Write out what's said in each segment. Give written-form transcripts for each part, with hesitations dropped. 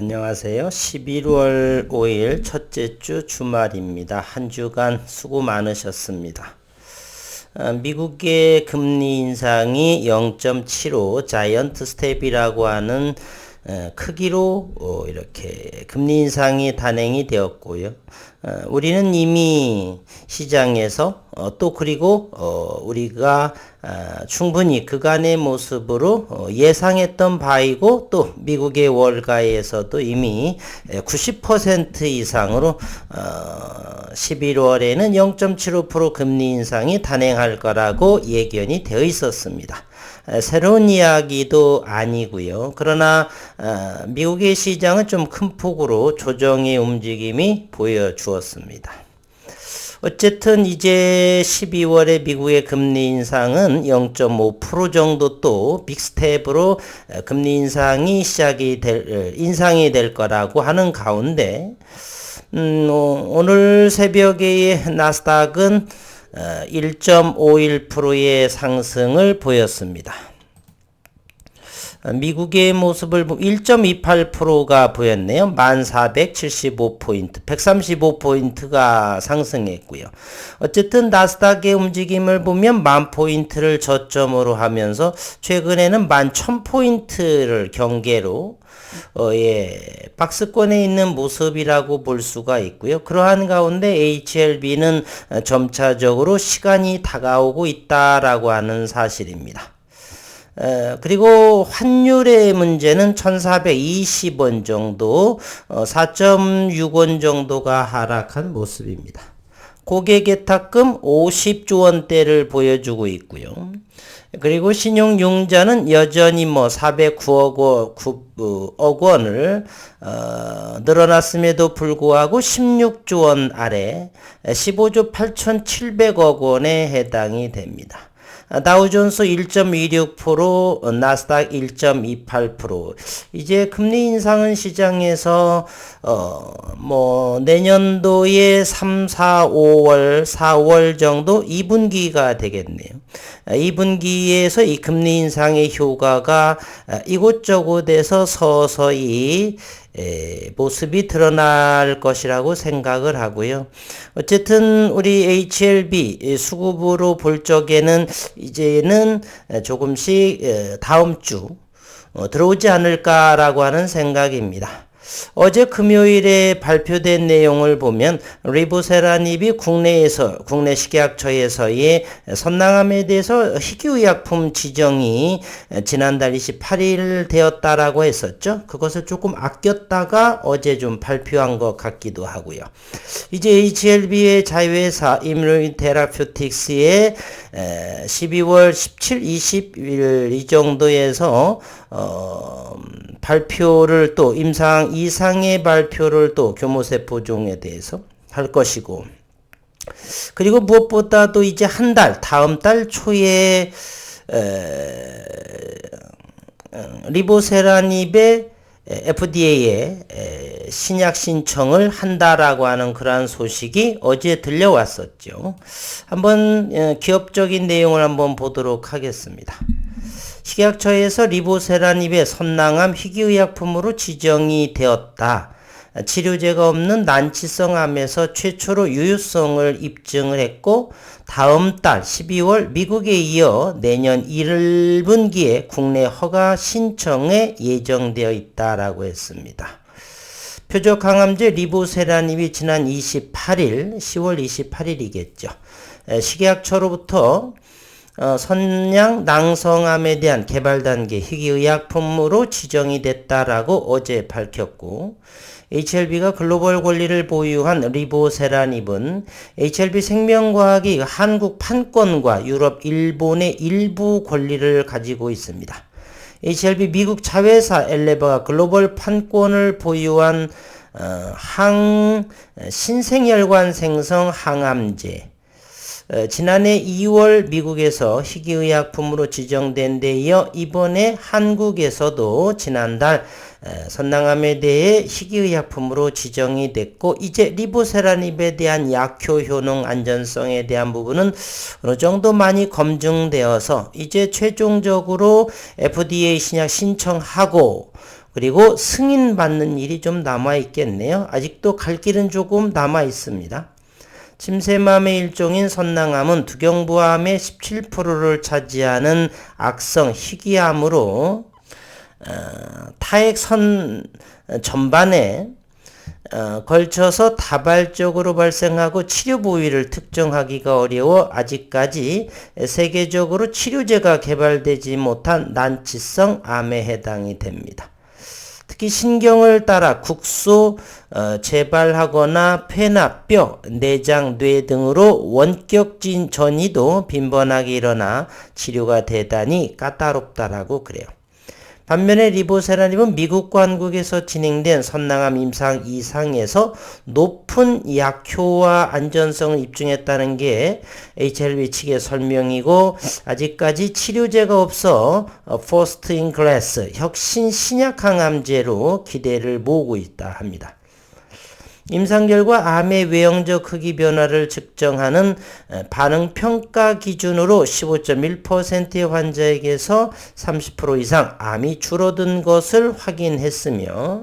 안녕하세요. 11월 5일 첫째 주 주말입니다. 한 주간 수고 많으셨습니다. 미국의 금리 인상이 0.75 자이언트 스텝이라고 하는 크기로 이렇게 금리 인상이 단행이 되었고요. 우리는 이미 시장에서 또 그리고 우리가 충분히 그간의 모습으로 예상했던 바이고 또 미국의 월가에서도 이미 90% 이상으로 11월에는 0.75% 금리 인상이 단행할 거라고 예견이 되어 있었습니다. 새로운 이야기도 아니고요. 그러나 미국의 시장은 좀 큰 폭으로 조정의 움직임이 보여주었습니다. 어쨌든 이제 12월에 미국의 금리 인상은 0.5% 정도 또 빅스텝으로 금리 인상이 인상이 될 거라고 하는 가운데 오늘 새벽에 나스닥은 1.51%의 상승을 보였습니다. 미국의 모습을 보면 1.28%가 보였네요. 1475포인트, 135포인트가 상승했고요. 어쨌든 나스닥의 움직임을 보면 10,000포인트를 저점으로 하면서 최근에는 11,000포인트를 경계로 박스권에 있는 모습이라고 볼 수가 있고요. 그러한 가운데 HLB는 점차적으로 시간이 다가오고 있다라고 하는 사실입니다. 그리고 환율의 문제는 1420원 정도, 4.6원 정도가 하락한 모습입니다. 고객예탁금 50조 원대를 보여주고 있고요. 그리고 신용융자는 여전히 409억 원을 늘어났음에도 불구하고 16조 원 아래 15조 8,700억 원에 해당이 됩니다. 다우존스 1.26%, 나스닥 1.28%. 이제 금리 인상은 시장에서 내년도에 3, 4, 5월, 4월 정도 2분기가 되겠네요. 2분기에서 이 금리 인상의 효과가 이곳저곳에서 서서히 모습이 드러날 것이라고 생각을 하고요. 어쨌든 우리 HLB 수급으로 볼 적에는 이제는 조금씩 다음 주 들어오지 않을까라고 하는 생각입니다. 어제 금요일에 발표된 내용을 보면 리보세라닙이 국내 식약처에서의 선낭암에 대해서 희귀의약품 지정이 지난달 28일 되었다라고 했었죠. 그것을 조금 아꼈다가 어제 좀 발표한 것 같기도 하고요. 이제 HLB의 자회사 임뮤노테라퓨틱스의 12월 17, 20일 이 정도에서 발표를 또 이상의 발표를 또 교모세포종에 대해서 할 것이고, 그리고 무엇보다도 이제 다음 달 초에 리보세라닙의 FDA에 신약 신청을 한다라고 하는 그러한 소식이 어제 들려왔었죠. 한번 기업적인 내용을 한번 보도록 하겠습니다. 식약처에서 리보세라닙의 선낭암 희귀의약품으로 지정이 되었다. 치료제가 없는 난치성 암에서 최초로 유효성을 입증을 했고, 다음 달 12월 미국에 이어 내년 1분기에 국내 허가 신청에 예정되어 있다라고 했습니다. 표적 항암제 리보세라닙이 지난 28일, 10월 28일이겠죠. 식약처로부터 선양 낭성암에 대한 개발 단계 희귀의약품으로 지정이 됐다라고 어제 밝혔고, HLB가 글로벌 권리를 보유한 리보세라닙은 HLB 생명과학이 한국 판권과 유럽, 일본의 일부 권리를 가지고 있습니다. HLB 미국 자회사 엘레바가 글로벌 판권을 보유한 신생혈관 생성 항암제, 지난해 2월 미국에서 희귀의약품으로 지정된 데 이어 이번에 한국에서도 지난달 선낭암에 대해 희귀의약품으로 지정이 됐고, 이제 리보세라닙에 대한 약효 효능 안전성에 대한 부분은 어느 정도 많이 검증되어서 이제 최종적으로 FDA 신약 신청하고 그리고 승인받는 일이 좀 남아 있겠네요. 아직도 갈 길은 조금 남아 있습니다. 침샘암의 일종인 선낭암은 두경부암의 17%를 차지하는 악성 희귀암으로 타액선 전반에 걸쳐서 다발적으로 발생하고 치료 부위를 특정하기가 어려워 아직까지 세계적으로 치료제가 개발되지 못한 난치성 암에 해당이 됩니다. 특히 신경을 따라 국소 재발하거나 폐나 뼈, 내장, 뇌 등으로 원격 전이도 빈번하게 일어나 치료가 대단히 까다롭다라고 그래요. 반면에 리보세라닙은 미국과 한국에서 진행된 선낭암 임상 이상에서 높은 약효와 안전성을 입증했다는 게 HLB 측의 설명이고, 아직까지 치료제가 없어 First in Class 혁신 신약 항암제로 기대를 모으고 있다 합니다. 임상 결과 암의 외형적 크기 변화를 측정하는 반응평가 기준으로 15.1%의 환자에게서 30% 이상 암이 줄어든 것을 확인했으며,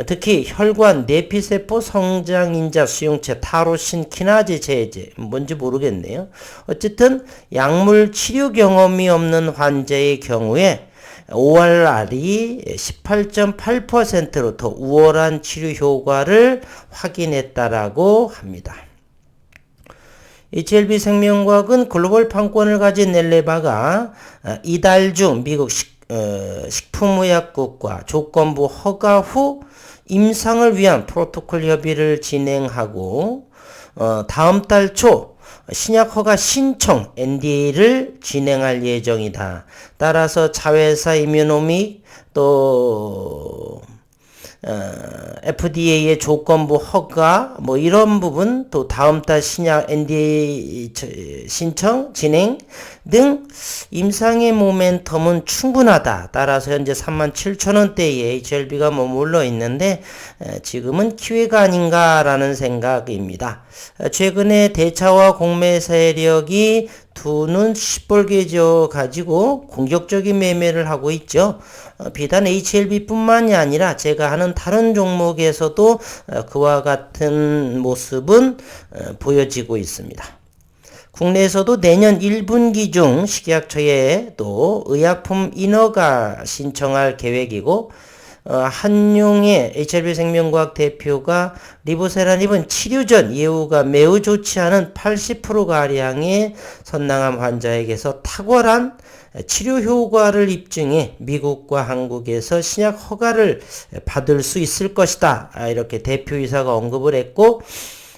특히 혈관 내피세포 성장인자 수용체 타로신 키나제 제제, 뭔지 모르겠네요. 어쨌든 약물 치료 경험이 없는 환자의 경우에 ORR이 18.8%로 더 우월한 치료 효과를 확인했다라고 합니다. HLB 생명과학은 글로벌 판권을 가진 넬레바가 이달 중 미국 식품의약국과 조건부 허가 후 임상을 위한 프로토콜 협의를 진행하고 다음 달 초 신약 허가 신청 NDA를 진행할 예정이다. 따라서 자회사 이뮤노믹 또 FDA의 조건부 허가 뭐 이런 부분, 또 다음 달 신약 NDA 신청 진행 등 임상의 모멘텀은 충분하다. 따라서 현재 37,000원대에 HLB가 머물러 있는데 지금은 기회가 아닌가라는 생각입니다. 최근에 대차와 공매 세력이 두 눈 시뻘게 져 가지고 공격적인 매매를 하고 있죠. 비단 HLB뿐만이 아니라 제가 하는 다른 종목에서도 그와 같은 모습은 보여지고 있습니다. 국내에서도 내년 1분기 중 식약처에 또 의약품 인허가 신청할 계획이고, 한용의 HLB 생명과학 대표가 리보세라닙은 치료 전 예후가 매우 좋지 않은 80%가량의 선낭암 환자에게서 탁월한 치료 효과를 입증해 미국과 한국에서 신약 허가를 받을 수 있을 것이다. 이렇게 대표이사가 언급을 했고,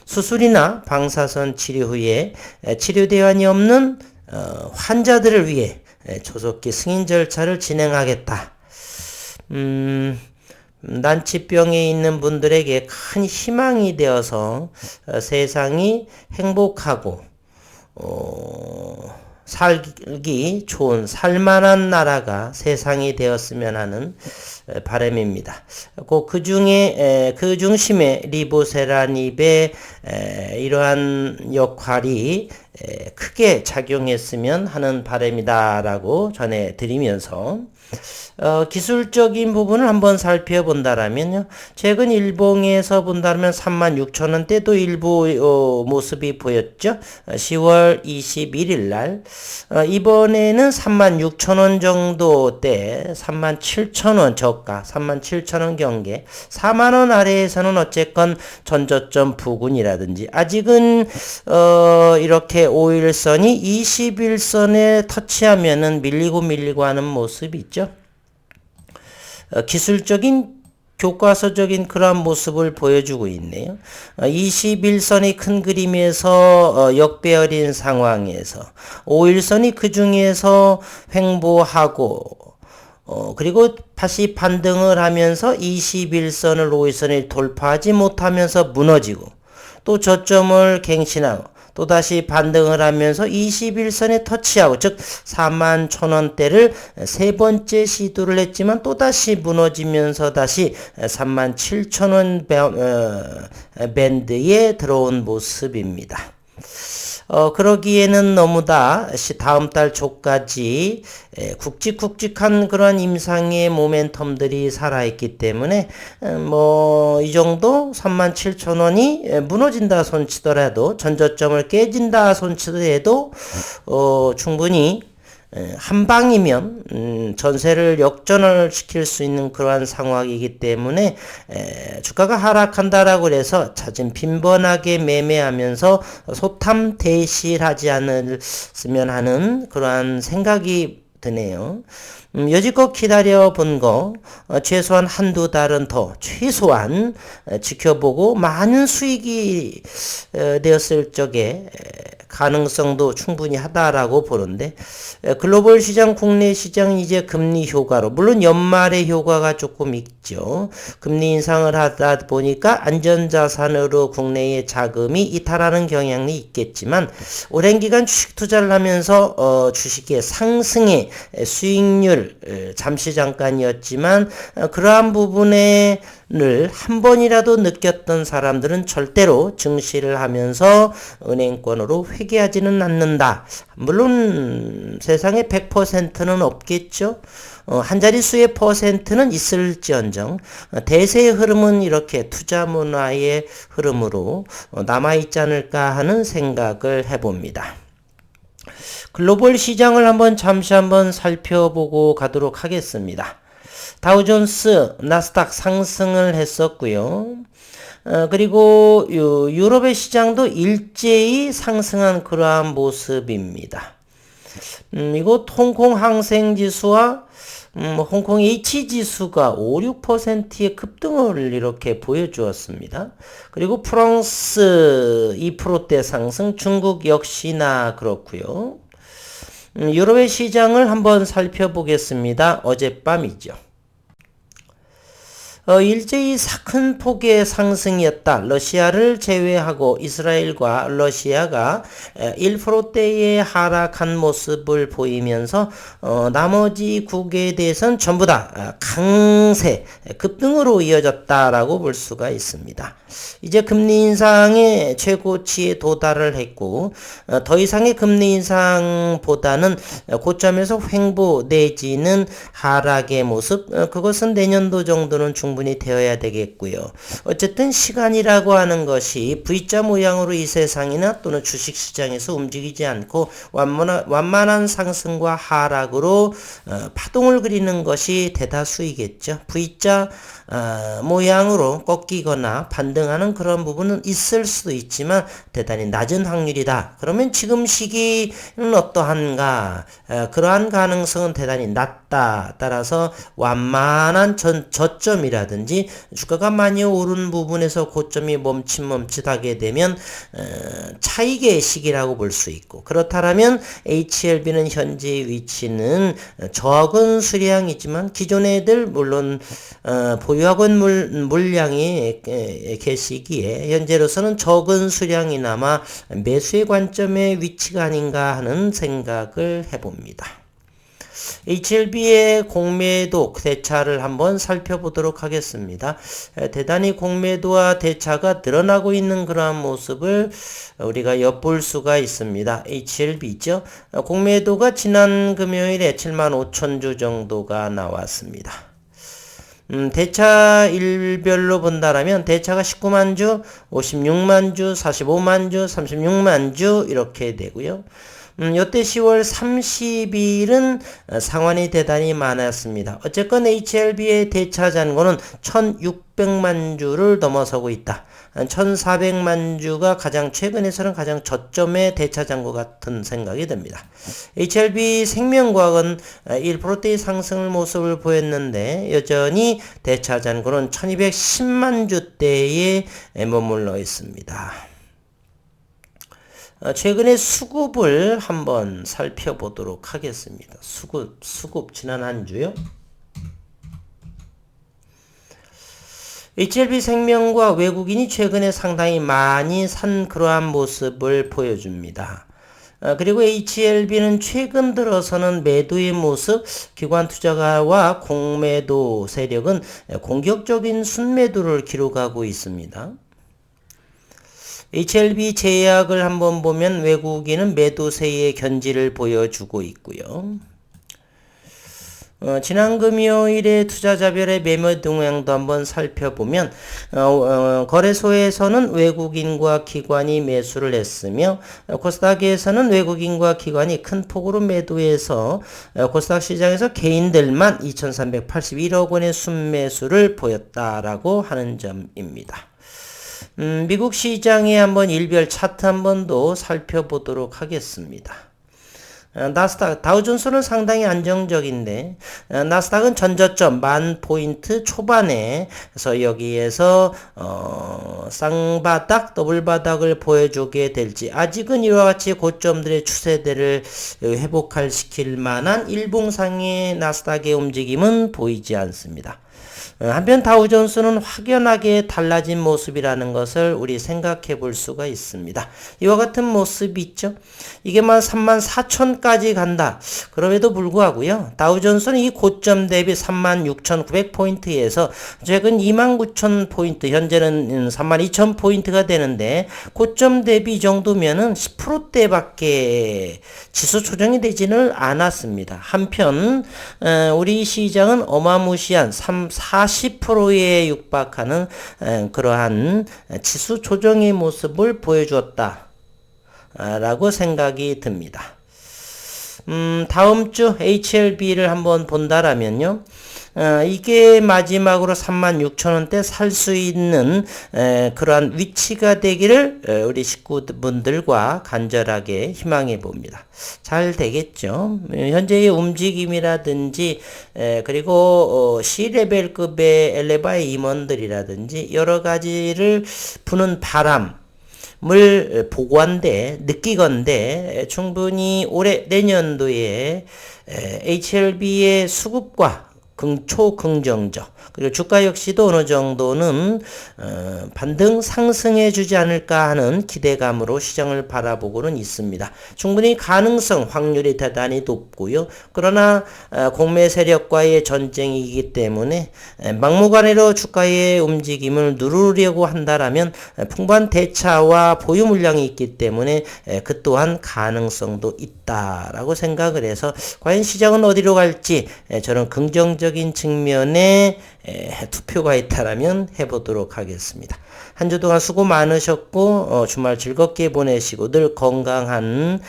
수술이나 방사선 치료 후에 치료 대안이 없는 환자들을 위해 조속히 승인 절차를 진행하겠다. 난치병에 있는 분들에게 큰 희망이 되어서 세상이 행복하고 살기 좋은 살만한 나라가 세상이 되었으면 하는 바람입니다. 그 중에 그 중심에 리보세라닙의 이러한 역할이 크게 작용했으면 하는 바람이다라고 전해드리면서 기술적인 부분을 한번 살펴본다라면요. 최근 일봉에서 본다면 36,000원대도 일부 모습이 보였죠. 10월 21일 날 이번에는 36,000원 정도대 37,000원 저가 37,000원 경계 4만원 아래에서는 어쨌건 전저점 부근이라든지 아직은 이렇게 5일선이 21선에 터치하면은 밀리고 하는 모습이 있죠. 기술적인 교과서적인 그러한 모습을 보여주고 있네요. 21선이 큰 그림에서 역배열인 상황에서 5일선이 그 중에서 횡보하고 그리고 다시 반등을 하면서 21선을 5일선을 돌파하지 못하면서 무너지고 또 저점을 갱신하고 또다시 반등을 하면서 21선에 터치하고 즉 41,000원대를 세 번째 시도를 했지만 또다시 무너지면서 다시 37,000원 밴드에 들어온 모습입니다. 그러기에는 너무나 다음 달 초까지 굵직굵직한 그러한 임상의 모멘텀들이 살아있기 때문에 이 정도 37,000원이 무너진다 손치더라도 전저점을 깨진다 손치더라도 충분히 한 방이면 전세를 역전을 시킬 수 있는 그러한 상황이기 때문에 주가가 하락한다라고 해서 잦은 빈번하게 매매하면서 소탐 대실하지 않았으면 하는 그러한 생각이 드네요. 여지껏 기다려 본 거 최소한 한두 달은 더 최소한 지켜보고 많은 수익이 되었을 적에 가능성도 충분히 하다라고 보는데 글로벌 시장, 국내 시장 이제 금리 효과로 물론 연말의 효과가 조금 있죠. 금리 인상을 하다 보니까 안전자산으로 국내의 자금이 이탈하는 경향이 있겠지만 오랜 기간 주식 투자를 하면서 주식의 상승의 수익률 잠시 잠깐이었지만 그러한 부분에 한 번이라도 느꼈던 사람들은 절대로 증시를 하면서 은행권으로 회귀하지는 않는다. 물론 세상에 100%는 없겠죠. 한 자릿수의 퍼센트는 있을지언정 대세의 흐름은 이렇게 투자 문화의 흐름으로 남아있지 않을까 하는 생각을 해봅니다. 글로벌 시장을 잠시 살펴보고 가도록 하겠습니다. 다우존스, 나스닥 상승을 했었고요. 그리고 유럽의 시장도 일제히 상승한 그러한 모습입니다. 이곳 홍콩 항생지수와 홍콩 H지수가 5, 6%의 급등을 이렇게 보여주었습니다. 그리고 프랑스 2%대 상승, 중국 역시나 그렇고요. 유럽의 시장을 한번 살펴보겠습니다. 어젯밤이죠. 일제히 큰 폭의 상승이었다. 러시아를 제외하고 이스라엘과 러시아가 1%대의 하락한 모습을 보이면서 나머지 국에 대해서는 전부 다 강세, 급등으로 이어졌다라고 볼 수가 있습니다. 이제 금리 인상의 최고치에 도달을 했고 더 이상의 금리 인상보다는 고점에서 횡보 내지는 하락의 모습, 그것은 내년도 정도는 충분히 되어야 되겠고요. 어쨌든 시간이라고 하는 것이 V자 모양으로 이 세상이나 또는 주식시장에서 움직이지 않고 완만한 상승과 하락으로 파동을 그리는 것이 대다수이겠죠. V자 모양으로 꺾이거나 반등하는 그런 부분은 있을 수도 있지만 대단히 낮은 확률이다. 그러면 지금 시기는 어떠한가? 그러한 가능성은 대단히 낮다. 따라서 완만한 저점이라든지 주가가 많이 오른 부분에서 고점이 멈칫하게 되면 차익의 시기라고 볼 수 있고, 그렇다면 HLB는 현재 위치는 적은 수량이지만 기존의 애들 물론 보유하고 있는 물량이 계시기에 현재로서는 적은 수량이나마 매수의 관점의 위치가 아닌가 하는 생각을 해봅니다. HLB의 공매도 대차를 한번 살펴보도록 하겠습니다. 대단히 공매도와 대차가 늘어나고 있는 그러한 모습을 우리가 엿볼 수가 있습니다. HLB죠. 공매도가 지난 금요일에 75,000주 정도가 나왔습니다. 대차 일별로 본다라면 대차가 19만 주, 56만 주, 45만 주, 36만 주 이렇게 되고요. 요때 10월 30일은 상환이 대단히 많았습니다. 어쨌건 HLB의 대차 잔고는 1600만 주를 넘어서고 있다. 1400만 주가 가장 최근에서는 가장 저점의 대차 잔고 같은 생각이 듭니다. HLB 생명과학은 1%대의 상승 모습을 보였는데 여전히 대차 잔고는 1210만 주대에 머물러 있습니다. 최근에 수급을 한번 살펴보도록 하겠습니다. 수급 지난 한 주요. HLB 생명과 외국인이 최근에 상당히 많이 산 그러한 모습을 보여줍니다. 그리고 HLB는 최근 들어서는 매도의 모습, 기관 투자가와 공매도 세력은 공격적인 순매도를 기록하고 있습니다. HLB 제약을 한번 보면 외국인은 매도세의 견지를 보여주고 있고요. 지난 금요일에 투자자별의 매매 동향도 한번 살펴보면 거래소에서는 외국인과 기관이 매수를 했으며 코스닥에서는 외국인과 기관이 큰 폭으로 매도해서 코스닥 시장에서 개인들만 2,381억 원의 순매수를 보였다라고 하는 점입니다. 미국 시장의 한번 일별 차트 한번 더 살펴보도록 하겠습니다. 나스닥, 다우존스는 상당히 안정적인데 나스닥은 전저점 10,000포인트 초반에 그래서 여기에서 쌍바닥, 더블바닥을 보여주게 될지 아직은 이와 같이 고점들의 추세대를 회복시킬 만한 일봉상의 나스닥의 움직임은 보이지 않습니다. 한편 다우존스는 확연하게 달라진 모습이라는 것을 우리 생각해 볼 수가 있습니다. 이와 같은 모습이 있죠. 이게만 34,000까지 간다. 그럼에도 불구하고요. 다우존스는 이 고점 대비 36,900포인트에서 최근 29,000포인트, 현재는 32,000포인트가 되는데 고점 대비 이 정도면은 10%대밖에 지수 조정이 되지는 않았습니다. 한편 우리 시장은 어마무시한 40%에 육박하는 그러한 지수 조정의 모습을 보여주었다 라고 생각이 듭니다. 다음 주 HLB를 한번 본다라면요. 이게 마지막으로 36,000원대 살 수 있는 그러한 위치가 되기를 우리 식구분들과 간절하게 희망해 봅니다. 잘 되겠죠. 현재의 움직임이라든지 그리고 C레벨급의 엘레바의 임원들이라든지 여러 가지를 부는 바람 을 보고한데 느끼건대 충분히 올해 내년도에 HLB의 수급과 초긍정적 그리고 주가 역시도 어느 정도는 반등 상승해 주지 않을까 하는 기대감으로 시장을 바라보고는 있습니다. 충분히 가능성 확률이 대단히 높고요. 그러나 공매 세력과의 전쟁이기 때문에 막무가내로 주가의 움직임을 누르려고 한다라면 풍부한 대차와 보유 물량이 있기 때문에 그 또한 가능성도 있다라고 생각을 해서 과연 시장은 어디로 갈지 저는 긍정적인 측면에 투표가 있다라면 해보도록 하겠습니다. 한 주 동안 수고 많으셨고 주말 즐겁게 보내시고 늘 건강한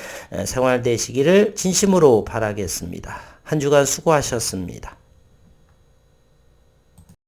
생활 되시기를 진심으로 바라겠습니다. 한 주간 수고하셨습니다.